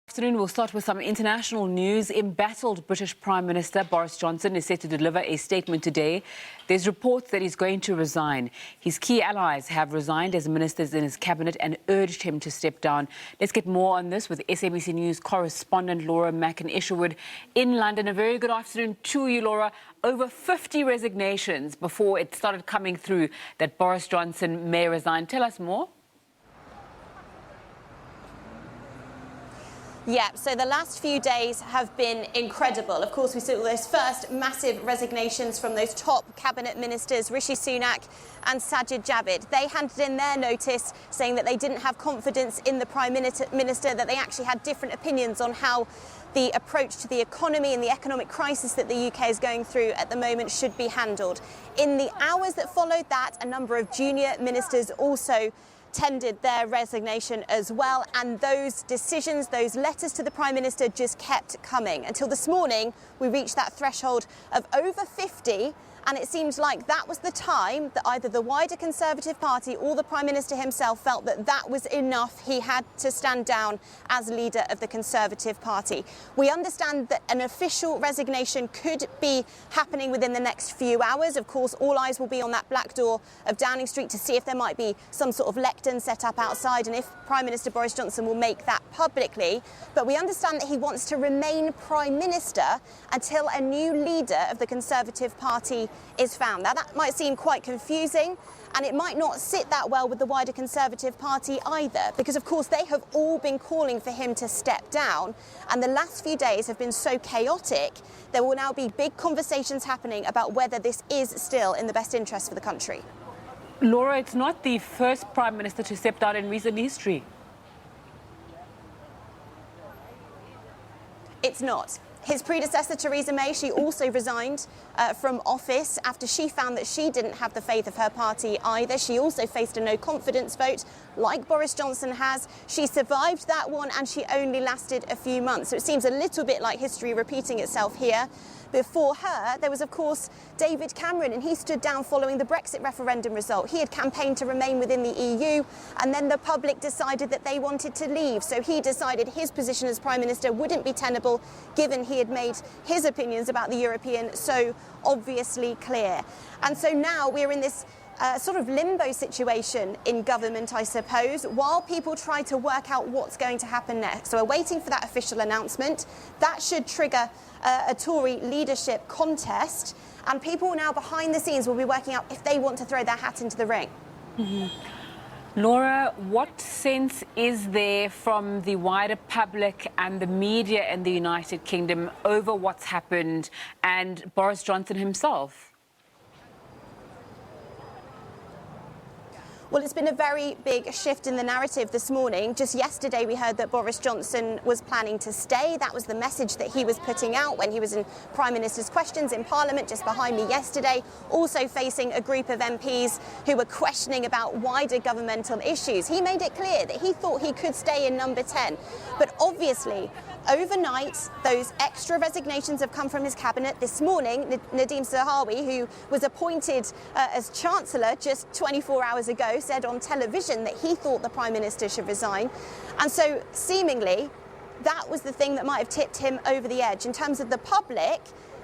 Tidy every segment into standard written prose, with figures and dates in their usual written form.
Afternoon, we'll start with some international news. Embattled British Prime Minister Boris Johnson is set to deliver a statement today. There's reports that he's going to resign. His key allies have resigned as ministers in his cabinet and urged him to step down. Let's get more on this with SABC News correspondent Laura Makin-Isherwood in London. A very good afternoon to you, Laura. Over 50 resignations before it started coming through that Boris Johnson may resign. Tell us more. Yeah, so the last few days have been incredible. Of course, we saw those first massive resignations from those top cabinet ministers, Rishi Sunak and Sajid Javid. They handed in their notice saying that they didn't have confidence in the Prime Minister, that they actually had different opinions on how the approach to the economy and the economic crisis that the UK is going through at the moment should be handled. In the hours that followed that, a number of junior ministers also tendered their resignation as well, and those decisions, those letters to the Prime Minister just kept coming until this morning we reached that threshold of over 50, and it seemed like that was the time that either the wider Conservative Party or the Prime Minister himself felt that that was enough. He had to stand down as leader of the Conservative Party. We understand that an official resignation could be happening within the next few hours. Of course, all eyes will be on that black door of Downing Street to see if there might be some sort of lectern set up outside and if Prime Minister Boris Johnson will make that publicly. But we understand that he wants to remain Prime Minister until a new leader of the Conservative Party is found. Now, that might seem quite confusing, and it might not sit that well with the wider Conservative Party either, because of course they have all been calling for him to step down, and the last few days have been so chaotic. There will now be big conversations happening about whether this is still in the best interest for the country. Laura, it's not the first Prime Minister to step down in recent history. It's not. His predecessor, Theresa May, she also resigned from office after she found that she didn't have the faith of her party either. She also faced a no-confidence vote, like Boris Johnson has. She survived that one, and she only lasted a few months. So it seems a little bit like history repeating itself here. Before her, there was, of course, David Cameron, and he stood down following the Brexit referendum result. He had campaigned to remain within the EU, and then the public decided that they wanted to leave. So he decided his position as Prime Minister wouldn't be tenable, given he had made his opinions about the European so obviously clear. And so now we're in this sort of limbo situation in government, I suppose, while people try to work out what's going to happen next. So we're waiting for that official announcement. That should trigger a Tory leadership contest, and people now behind the scenes will be working out if they want to throw their hat into the ring. Laura, what sense is there from the wider public and the media in the United Kingdom over what's happened and Boris Johnson himself? Well, it's been a very big shift in the narrative this morning. Just yesterday, we heard that Boris Johnson was planning to stay. That was the message that he was putting out when he was in Prime Minister's questions in Parliament just behind me yesterday, also facing a group of MPs who were questioning about wider governmental issues. He made it clear that he thought he could stay in number 10. But obviously, overnight, those extra resignations have come from his cabinet. This morning, Nadhim Zahawi, who was appointed as Chancellor just 24 hours ago, said on television that he thought the Prime Minister should resign. And so, seemingly, that was the thing that might have tipped him over the edge. In terms of the public,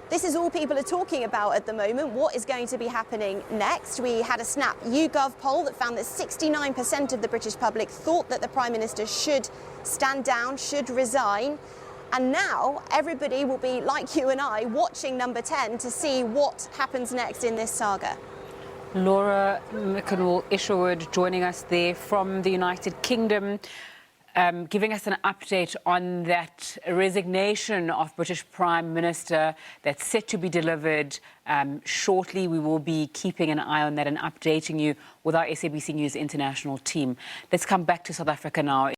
this is all people are talking about at the moment. What is going to be happening next? We had a Snap YouGov poll that found that 69% of the British public thought that the Prime Minister should stand down, should resign. And now everybody will be, like you and I, watching number 10 to see what happens next in this saga. Laura Makin-Isherwood joining us there from the United Kingdom, giving us an update on that resignation of British Prime Minister that's set to be delivered shortly. We will be keeping an eye on that and updating you with our SABC News international team. Let's come back to South Africa now.